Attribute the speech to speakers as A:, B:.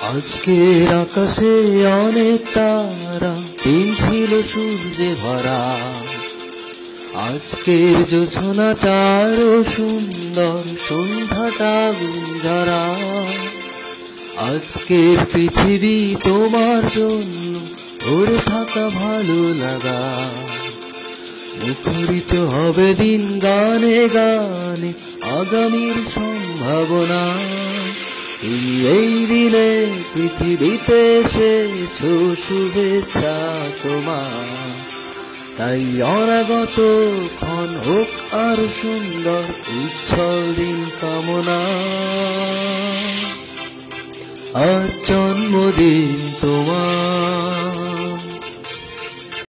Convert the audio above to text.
A: আজকের আকাশে অনেক তারা, দিন ছিল সূর্যে ভরা। আজকের জোছনাটা আরো সুন্দর, সন্ধ্যাটা গুঞ্জরা। আজকের পৃথিবী তোমার জন্য ভরে থাকা ভালো লাগা। মুখরিত হবে দিন গানে গানে আগামীর সম্ভাবনা। তুমি এই দিনে পৃথিবীতে এসেছো, শুভেচ্ছা তোমার। তাই অনাগত ক্ষণ হোক আর সুন্দর, উজ্জ্বল দিন কামনা। আজ জন্মদিন তোমার।